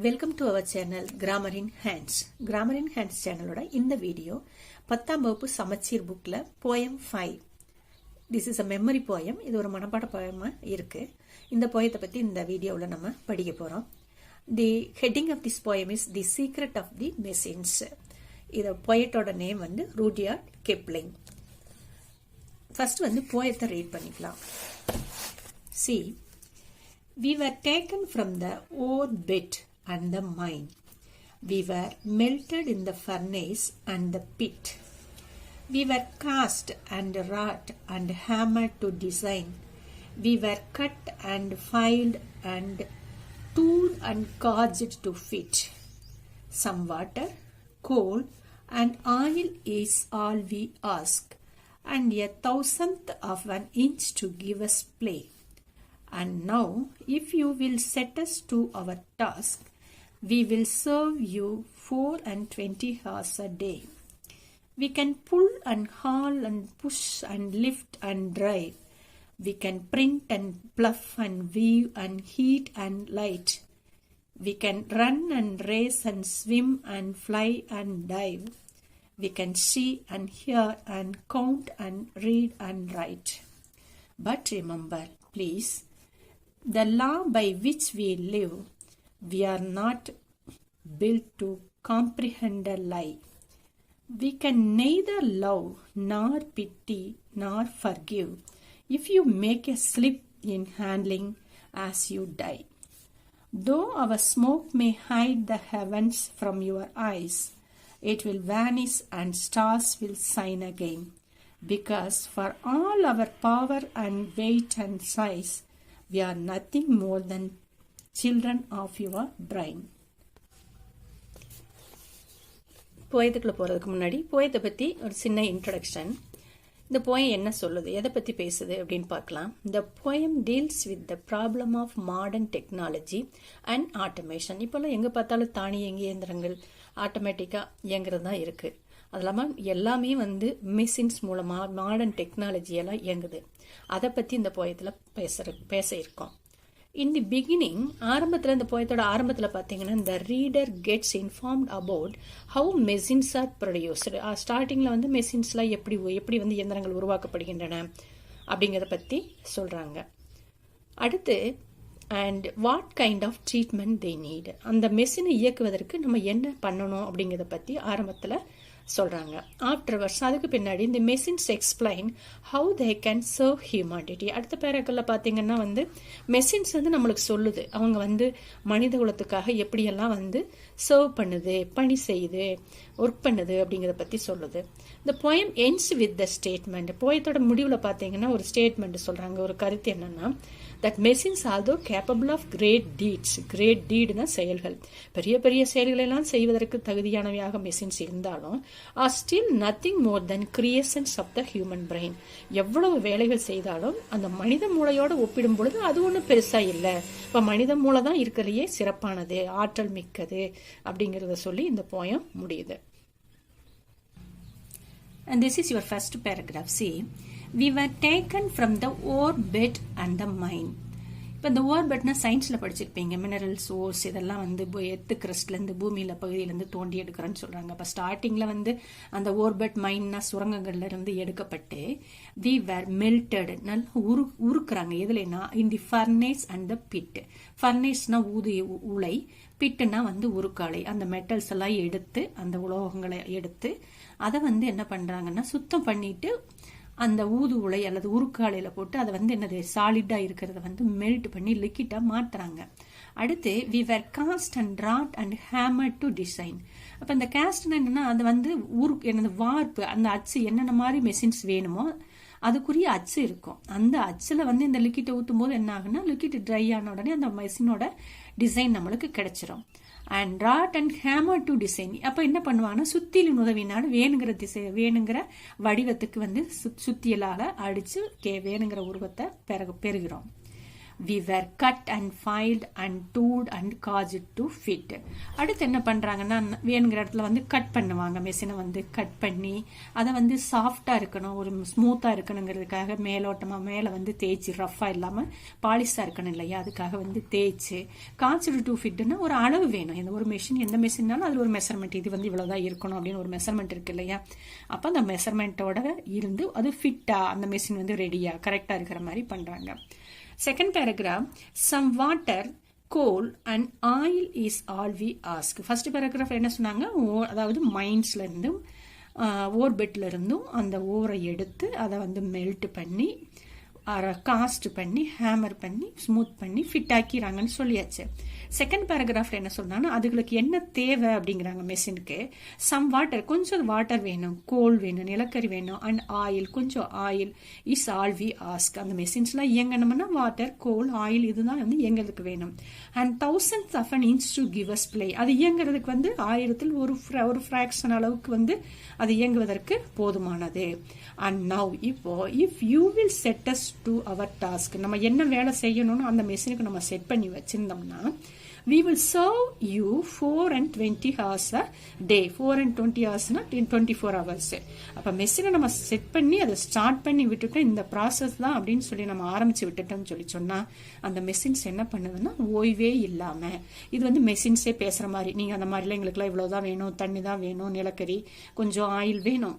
Welcome to our channel Grammar in Hands. Grammar in Hands சேனலோட இந்த video 10ஆம் வகுப்பு சமச்சீர் புக்ல poem 5. This is a memory poem. இது ஒரு மனப்பாட போயமா இருக்கு. இந்த போயத்தை பத்தி இந்த வீடியோவில் நம்ம படிக்க போறோம். The heading of this poem is the secret of the machines. இது போயட்டோட நேம் வந்து ரூடியார்ட் கிப்ளிங். ஃபர்ஸ்ட் வந்து போயத்தை ரீட் பண்ணிக்கலாம். See, we were taken from the orbit and the mine. We were melted in the furnace and the pit. We were cast and wrought and hammered to design. We were cut and filed and tooled and gauged to fit. Some water, coal, and oil is all we ask, and 1,000th of an inch to give us play. And now, if you will set us to our task, we will serve you 24 hours a day. We can pull and haul and push and lift and drive. We can print and bluff and weave and heat and light. We can run and race and swim and fly and dive. We can see and hear and count and read and write. But remember, please, the law by which we live, we are not built to comprehend a lie. We can neither love nor pity nor forgive if you make a slip in handling as you die. Though our smoke may hide the heavens from your eyes, it will vanish and stars will shine again, because for all our power and weight and size, we are nothing more than children of your brain. போயத்துக்குள்ள போறதுக்கு முன்னாடி போயத்தை பத்தி ஒரு சின்ன introduction. இந்த poem என்ன சொல்லுது, எதை பத்தி பேசுது அப்படின்னு பார்க்கலாம். The poem deals with the problem of modern technology and automation. இப்போல்லாம் எங்க பார்த்தாலும் தானியங்கி இயந்திரங்கள் ஆட்டோமேட்டிக்கா இயங்குறது தான் இருக்கு. அது இல்லாம எல்லாமே வந்து மிஷின்ஸ் மூலமா மாடர்ன் டெக்னாலஜி எல்லாம் இயங்குது. அதை பத்தி இந்த போயத்துல பேச இருக்கோம். இன் தி பிகினிங், ஆரம்பத்துல இந்த போயத்தோட ஆரம்பத்துல பாத்தீங்கன்னா இந்த reader gets informed about how machines R produced. ஸ்டார்டிங்ல வந்து மெஷின்ஸ்லாம் எப்படி வந்து இயந்திரங்கள் உருவாக்கப்படுகின்றன அப்படிங்கறத பத்தி சொல்றாங்க. அடுத்து and what kind of treatment they need, அந்த மெஷினை இயக்குவதற்கு நம்ம என்ன பண்ணணும் அப்படிங்கறத பத்தி ஆரம்பத்துல சொல்றாங்க. ஆஃப்டர்வர்ட்ஸ், அதுக்கு பின்னாடி இந்த machines explain how they can serve humanity. அடுத்த பேராக்கள்ல பாத்தீங்கன்னா வந்து மெஷின்ஸ் வந்து நம்மளுக்கு சொல்லுது அவங்க வந்து மனித குலத்துக்காக எப்படியெல்லாம் வந்து சர்வ் பண்ணுது, பணி செய்யுது, ஒர்க் பண்ணுது அப்படிங்கறத பத்தி சொல்லுது. இந்த poem ends with the statement. போயத்தோட முடிவுல பாத்தீங்கன்னா ஒரு ஸ்டேட்மெண்ட் சொல்றாங்க. ஒரு கருத்து என்னன்னா, that machines although capable of great deeds, great deed னா செயல்கள், பெரிய பெரிய செயல்களை எல்லாம் செய்வதற்கு தகுதியானவையாக மெஷின்ஸ் இருந்தாலும் are still nothing more than creations of the human brain. எவ்வளவு வேலைகள் செய்தாலும் அந்த மனித மூளையோட ஒப்பிடும் பொழுது அது ஒன்றும் பெருசா இல்லை. இப்ப மனித மூளை தான் இருக்கிறதையே சிறப்பானது, ஆற்றல் மிக்கது அப்படிங்கறத சொல்லி இந்த போயம் முடியுது. And this is your first paragraph. See, we were taken from the orbit and the mine. இப்போ இந்த ஓர்பெட்னா சயின்ஸ்ல படிச்சிருப்பீங்க. மினரல்ஸ், ஓர்ஸ் இதெல்லாம் வந்து எர்த் கிரஸ்ட்ல இருந்து பூமியில பகுதியிலிருந்து தோண்டி எடுக்கிறேன்னு சொல்றாங்க. அப்ப ஸ்டார்டிங்ல வந்து அந்த ஓர்பெட் மைன்னா சுரங்கங்கள்ல இருந்து எடுக்கப்பட்டு வி வேர் மெல்டட், நல்லா உருக்குறாங்க. எதுலனா இன் தி ஃபர்னேஸ் அண்ட் த பிட். ஃபர்னேஸ்னா உலை, பிட்டுனா வந்து உருக்காலை. அந்த மெட்டல்ஸ் எல்லாம் எடுத்து, அந்த உலோகங்களை எடுத்து அதை வந்து என்ன பண்றாங்கன்னா சுத்தம் பண்ணிட்டு அந்த ஊது உலை அல்லது உருக்காலையில போட்டு அதை வந்து என்னது சாலிடா இருக்கிறத வந்து மெல்ட் பண்ணி லிக்விடா மாத்துறாங்க. அடுத்து we were cast and wrought and hammer to design. அப்ப இந்த காஸ்ட்னா என்னன்னா, அது வந்து என்னது வார்ப்பு, அந்த அச்சு என்னென்ன மாதிரி மெஷின்ஸ் வேணுமோ அதுக்குரிய அச்சு இருக்கும். அந்த அச்சுல வந்து இந்த லிக்விட் ஊத்தும் போது என்ன ஆகுன்னா, லிக்விட் ட்ரை ஆன உடனே அந்த மெஷினோட டிசைன் நம்மளுக்கு கிடைச்சிரும். And wrought and hammer to design. அப்ப என்ன பண்ணுவாங்கன்னா, சுத்தியலின் உதவினால வேணுங்கிற வடிவத்துக்கு வந்து சுத்தியலால அடிச்சு வேணுங்கிற உருவத்தை பெறுகிறோம். we were cut and filed and tooled and caused to fit. அடுத்து என்ன பண்றாங்கன்னா வேணுங்கிற இடத்துல வந்து கட் பண்ணுவாங்க, மெஷினை வந்து கட் பண்ணி அதை வந்து சாஃப்டா இருக்கணும், ஒரு ஸ்மூத்தா இருக்கணுங்கிறதுக்காக மேலோட்டமா மேல வந்து தேய்ச்சி ரஃபா இல்லாம பாலிஷா இருக்கணும் இல்லையா, அதுக்காக வந்து தேய்ச்சி காய்ச்சல் டு ஃபிட்னா ஒரு அளவு வேணும். எந்த ஒரு மெஷின் எந்த மெஷின்னாலும் அதுல ஒரு மெஷர்மெண்ட், இது வந்து இவ்வளவுதான் இருக்கணும் அப்படின்னு ஒரு மெஷர்மெண்ட் இருக்கு இல்லையா. அப்ப அந்த மெஷர்மெண்ட்டோட இருந்து அது ஃபிட்டா அந்த மெஷின் வந்து ரெடியா கரெக்டா இருக்கிற மாதிரி பண்றாங்க. Second paragraph, some water, coal and oil is all we ask. First paragraph என்ன சொன்னாங்க, அதாவது மைன்ஸ்ல இருந்தும் ஓர்பெட்ல இருந்தும் அந்த ஓரை எடுத்து அதை வந்து மெல்ட் பண்ணி காஸ்ட் பண்ணி ஹேமர் பண்ணி ஸ்மூத் பண்ணி ஃபிட் ஆக்கிறாங்கன்னு சொல்லியாச்சு. செகண்ட் பேராகிராஃப்ல என்ன சொன்னாங்கன்னா அதுகளுக்கு என்ன தேவை அப்படிங்கிறாங்க மெஷினுக்கு. சம் வாட்டர், கொஞ்சம் வாட்டர் வேணும், கோல் வேணும், நிலக்கரி வேணும், அண்ட் ஆயில், கொஞ்சம் oil is all we ask. அந்த மெஷின்ஸ்லாம் இயங்கணும்னா வாட்டர், கோல், ஆயில் இதுதான் வந்து இயங்கிறதுக்கு வேணும். And thousands of an inch to give us play. அது இயங்குறதுக்கு வந்து 1000 ஒரு ஃபிராக்ஷன் அளவுக்கு வந்து அது இயங்குவதற்கு போதுமானது. அண்ட் நவ் இப்போ if you will set us to our task, நம்ம என்ன வேலை செய்யணும்னு அந்த மெஷினுக்கு நம்ம செட் பண்ணி வச்சிருந்தோம்னா we will serve you 4 and 20 hours a day. 4 and 20 hours னா 24 hours. அப்ப மெஷினை நம்ம செட் பண்ணி அதை ஸ்டார்ட் பண்ணி விட்டுட்டோம், இந்த ப்ராசஸ் தான் அப்படின்னு சொல்லி நம்ம ஆரம்பிச்சு விட்டுட்டோம்னு சொல்லி சொன்னா அந்த மெஷின்ஸ் என்ன பண்ணுதுன்னா ஓய்வே இல்லாம, இது வந்து மெஷின்ஸே பேசுற மாதிரி, நீங்க அந்த மாதிரிலாம் எங்களுக்குலாம் இவ்வளவுதான் வேணும், தண்ணி தான் வேணும், நிலக்கரி, கொஞ்சம் ஆயில் வேணும்,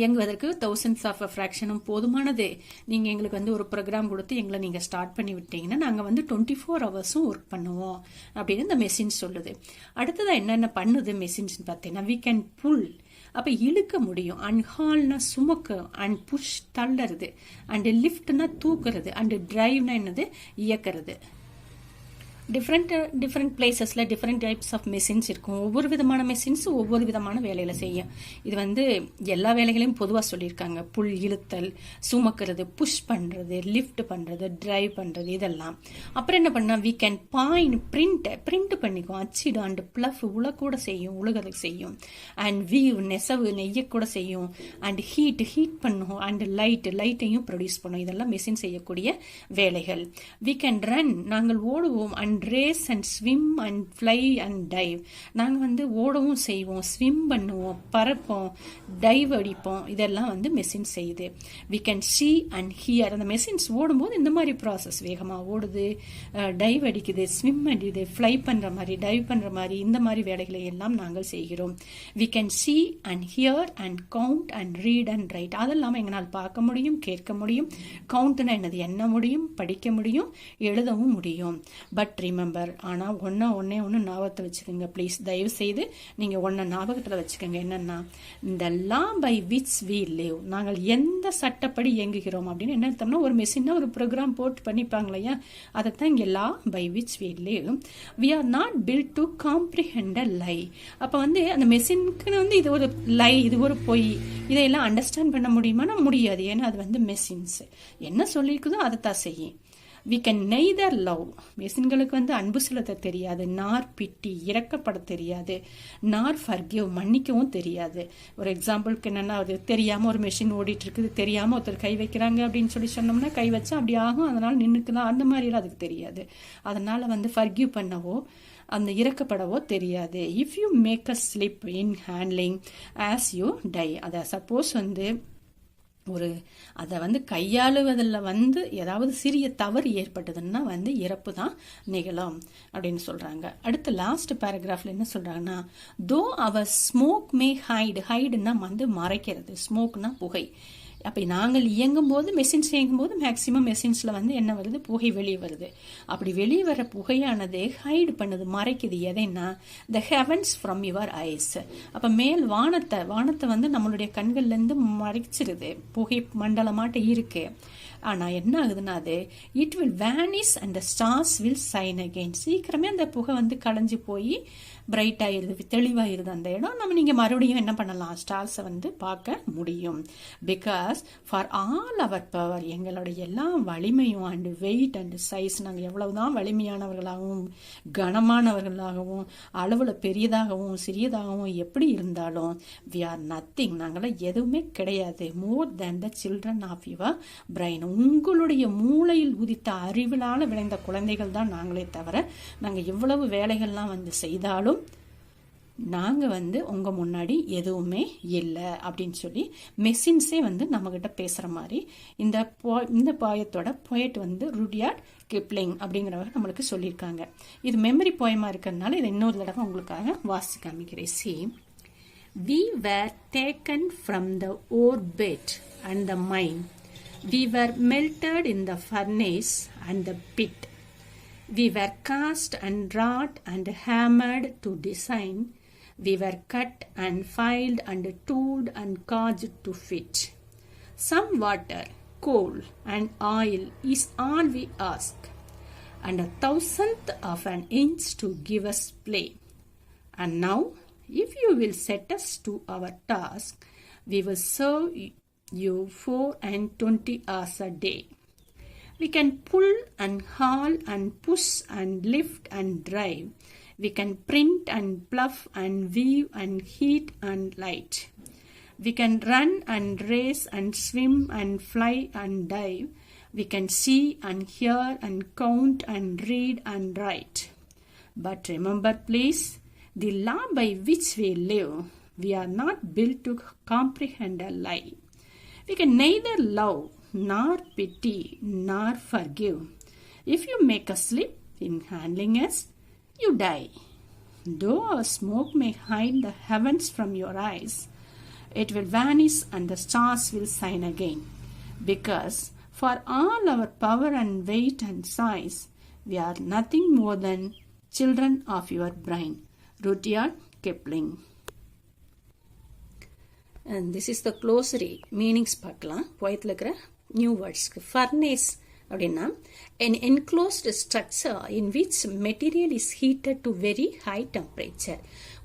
இயங்குவதற்கு thousands of a fraction போதுமானது. நீங்க எங்களுக்கு வந்து ஒரு ப்ரோக்ராம் கொடுத்து எங்களை நீங்க ஸ்டார்ட் பண்ணி விட்டீங்கன்னா நாங்க வந்து 24 hours ஒர்க் பண்ணுவோம் அப்படின்னு இந்த மெஷின் சொல்லுது. அடுத்ததா என்னென்ன பண்ணுது மெஷின்ஸ் பார்த்தீங்கன்னா we can pull, அப்ப இழுக்க முடியும், அண்ட் ஹால்னா சுமக்க, அண்ட் புஷ் தள்ளறது, அண்ட் லிஃப்ட்னா தூக்குறது, அண்ட் டிரைவ்னா என்னது இயக்கிறது. டிஃப்ரெண்ட் பிளேசஸ்ல டிஃப்ரெண்ட் டைப்ஸ் ஆஃப் மெஷின்ஸ் இருக்கும். ஒவ்வொரு விதமான மெஷின்ஸ் ஒவ்வொரு விதமான வேலையில செய்யும். இது வந்து எல்லா வேலைகளையும் பொதுவாக சொல்லியிருக்காங்க. புல் இழுத்தல், சுமக்கிறது, புஷ் பண்றது, லிஃப்ட் பண்றது, டிரைவ் பண்றது, இதெல்லாம். அப்புறம் என்ன பண்ணா வி கேன் பாயிண்ட், பிரிண்ட் பண்ணிக்கும், அச்சிடு, அண்ட் பிளஃப் உலக்கூட செய்யும், உலகத்துக்கு செய்யும், அண்ட் வீவ் நெசவு நெய்யக்கூட செய்யும், அண்ட் ஹீட் பண்ணும், அண்ட் லைட்டையும் ப்ரொடியூஸ் பண்ணும். இதெல்லாம் மெஷின் செய்யக்கூடிய வேலைகள். வி கேன் ரன், நாங்கள் ஓடுவோம், and race and swim and fly and dive, நாங்க வந்து ஓடவும் செய்வோம், ஸ்விம் பண்ணுவோம், பறப்போம், டைவ் அடிப்போம், இதெல்லாம் வந்து மெஷின் செய்யுது. We can see and hear, அந்த மெஷின்ஸ் ஓடும்போது இந்த மாதிரி ப்ராசஸ், வேகமா ஓடுது, டைவ் அடிக்குது, ஸ்விம் அடிக்குது, ஃப்ளை பண்ற மாதிரி, டைவ் பண்ற மாதிரி, இந்த மாதிரி வேலைகளை எல்லாம் நாங்கள் செய்கிறோம். We can see and hear and count and read and write, அதெல்லாம் எங்களால் பார்க்க முடியும், கேட்க முடியும். கவுண்ட்னா என்னது, எண்ண முடியும், படிக்க முடியும், எழுதவும் முடியும். பட் ரிமெம்பர், ஆனா ஒன்னே ஞாபகத்தை வச்சுக்கோங்க ப்ளீஸ், தயவு செய்து நீங்க ஞாபகத்துல வச்சுக்கோங்க. என்னன்னா இந்த லா பை விச் வி லிவ், நாங்கள் எந்த சட்டப்படி இயங்குகிறோம் அப்படின்னு என்ன அர்த்தம்னா, ஒரு மெஷின்னா ஒரு ப்ரோக்ராம் போட்டு பண்ணிப்பாங்க இல்லையா, அதைத்தான் இங்க law by which we live. We are not built to comprehend a lie. அப்ப வந்து அந்த மெஷினுக்கு வந்து இது ஒரு லை, இது ஒரு பொய், இதையெல்லாம் அண்டர்ஸ்டாண்ட் பண்ண முடியுமானா முடியாது. ஏன்னா அது வந்து மெஷின்ஸ் என்ன சொல்லியிருக்குதோ அதைத்தான் செய்யும். we can neither love, மெஷின்களுக்கு வந்து அன்பு செலுத்த தெரியாது, நார் பிட்டி இறக்கப்பட தெரியாது, நார் forgive மன்னிக்கவும் தெரியாது. ஒரு எக்ஸாம்பிளுக்கு என்னன்னா, அது தெரியாம ஒரு மெஷின் ஓடிட்டு இருக்குது, தெரியாம ஒருத்தர் கை வைக்கிறாங்க அப்படின்னு சொல்லி சொன்னோம்னா கை வச்சா அப்படி ஆகும், அதனால நின்னுக்குதான், அந்த மாதிரி எல்லாம் அதுக்கு தெரியாது. அதனால வந்து forgive பண்ணவோ அந்த இறக்கப்படவோ தெரியாது. If you make a slip in handling us you die, அதை சப்போஸ் வந்து ஒரு அதை வந்து கையாளுவதில் வந்து ஏதாவது சிறிய தவறு ஏற்பட்டதுன்னா வந்து இறப்பு தான் நிகழும் அப்படின்னு சொல்றாங்க. அடுத்து லாஸ்ட் பேராகிராஃப்ல என்ன சொல்றாங்கன்னா, தோ அவர் ஸ்மோக் மே ஹைடுன்னா வந்து மறைக்கிறது, ஸ்மோக்னா புகை. அப்ப நாங்கள் இயங்கும் போது, மெஷின்ஸ் இயங்கும் போது மேக்சிமம் மெஷின்ஸ்ல வந்து என்ன வருது, புகை வெளியே வருது. அப்படி வெளியே வர புகையானது ஹைடு பண்ணுது, மறைக்குது எதைன்னா, the heavens from your eyes. அப்ப மேல் வானத்தை வந்து நம்மளுடைய கண்கள்ல இருந்து மறைச்சிருது, புகை மண்டலமாட்ட இருக்கு. ஆனா என்ன ஆகுதுன்னா, அது it will vanish and the stars will shine again. சீக்கிரமே அந்த புகை வந்து களைஞ்சு போய் பிரைட் ஆயிருது, தெளிவாயிருது அந்த இடம். நம்ம நீங்க மறுபடியும் என்ன பண்ணலாம், ஸ்டார்ஸை வந்து பார்க்க முடியும். Because for all our power, எங்களுடைய எல்லா வலிமையும் அண்ட் வெயிட் அண்ட் சைஸ், நாங்கள் எவ்வளவுதான் வலிமையானவர்களாகவும் கனமானவர்களாகவும் அளவுல பெரியதாகவும் சிறியதாகவும் எப்படி இருந்தாலும், வி ஆர் நத்திங், நாங்களாம் எதுவுமே கிடையாது, more than the children of your brain, உங்களுடைய மூளையில் உதித்த அறிவிலால் விளைந்த குழந்தைகள் தான் நாங்களே தவிர நாங்கள் எவ்வளவு வேலைகள்லாம் வந்து செய்தாலும் நாங்கள் வந்து உங்கள் முன்னாடி எதுவுமே இல்லை அப்படின்னு சொல்லி மெஷின்ஸே வந்து நம்மக்கிட்ட பேசுகிற மாதிரி இந்த போயத்தோட போயட் வந்து ருடியார்ட் கிப்ளிங் அப்படிங்கிறவங்க நம்மளுக்கு சொல்லியிருக்காங்க. இது மெமரி போயமாக இருக்கிறதுனால இதை இன்னொரு தடவை உங்களுக்காக வாசி காமிக்கிறேன். See, we were taken from the orbit and the mine. We were melted in the furnace and the pit. We were cast and wrought and hammered to design. We were cut and filed and tooled and caused to fit. Some water, coal and oil is all we ask, and 1,000th of an inch to give us play. And now, if you will set us to our task, we will serve you 24 hours a day. We can pull and haul and push and lift and drive. We can print and pluff and weave and heat and light. We can run and race and swim and fly and dive. We can see and hear and count and read and write. But remember, please, the law by which we live, we are not built to comprehend a lie. We can neither love nor pity nor forgive. If you make a slip in handling us, you die. Though our smoke may hide the heavens from your eyes, it will vanish and the stars will shine again. Because for all our power and weight and size, we are nothing more than children of your brain. Rudyard Kipling. And this is the glossary meanings பார்க்கலாம். போயத்தில் இருக்கிற new வேர்ட்ஸ்க்கு. Furnace அப்படின்னா an enclosed structure in which material is heated to very high temperature.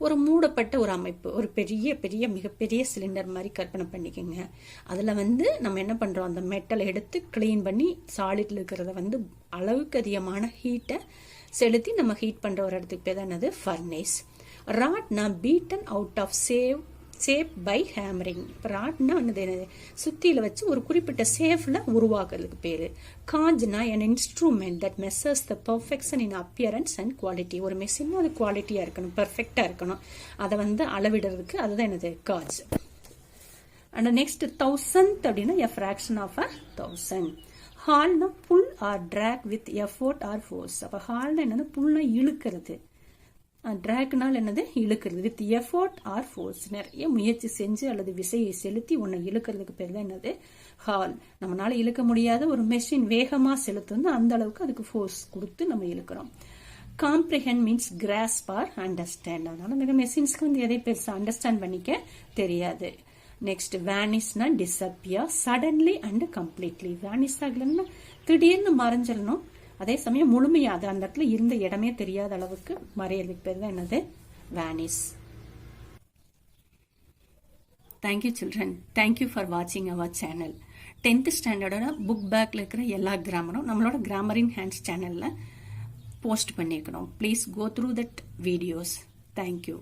ஒரு மூடப்பட்ட ஒரு அமைப்பு, ஒரு மிகப்பெரிய cylinder மாதிரி கற்பனை பண்ணிக்கோங்க. அதில் வந்து நம்ம என்ன பண்ணுறோம், அந்த மெட்டலை எடுத்து கிளீன் பண்ணி சாலிட்ல இருக்கிறத வந்து அளவுக்கு அதிகமான ஹீட்டை செலுத்தி நம்ம ஹீட் பண்ணுற ஒரு இடத்துக்கு பேர் தான் என்னது ஃபர்னேஸ். ராட்னா beaten out of shape by hammering. இப்போ ராட்னா என்னது சுத்தியில் வச்சு ஒரு குறிப்பிட்ட சேஃபில் உருவாக்குறதுக்கு பேர். காஜ்னா an instrument that measures the perfection in appearance and quality. ஒரு மெஷின் அது குவாலிட்டியாக இருக்கணும், பெர்ஃபெக்டாக இருக்கணும், அதை வந்து அளவிடுறதுக்கு அதுதான் என்னது காஜ். அண்ட் நெக்ஸ்ட் 1,000th அப்படின்னா a fraction of 1,000. ஹால்னா pull or drag with effort or force. அப்போ ஹால்னா என்னது, புல்னா இழுக்கிறது, ட்ராக்னால் என்னது இழுக்கிறது, வித் எஃபோர்ட் ஆர் ஃபோர்ஸ், நிறைய முயற்சி செஞ்சு அல்லது விசையை செலுத்தி உன்னை இழுக்கிறதுக்கு பேர் தான் என்னது ஹால். நம்மளால இழுக்க முடியாத ஒரு மெஷின் வேகமாக செலுத்துனா அந்த அளவுக்கு அதுக்கு ஃபோர்ஸ் கொடுத்து நம்ம இழுக்கிறோம். Comprehend means grasp or understand. அதனால இந்த மெஷின்ஸ்க்கு வந்து எதை பெருசாக அண்டர்ஸ்டாண்ட் பண்ணிக்க தெரியாது. நெக்ஸ்ட் வேனிஷ்னா disappear suddenly and completely. Vanish ஆகலன்னா திடீர்னு மறைஞ்சிடணும், அதே சமயம் முழுமையா அது அந்த இடத்துல இருந்த இடமே தெரியாத அளவுக்கு மறையறதுக்கு பேர் தான் என்னது vanish. Thank you children, thank you for வாட்சிங் அவர் சேனல். 10th ஸ்டாண்டர்டோட புக் பேக்ல இருக்கிற எல்லா கிராமரும் நம்மளோட கிராமர் இன் ஹேண்ட்ஸ் சேனல்ல போஸ்ட் பண்ணியிருக்கிறோம். Please go through that videos. Thank you.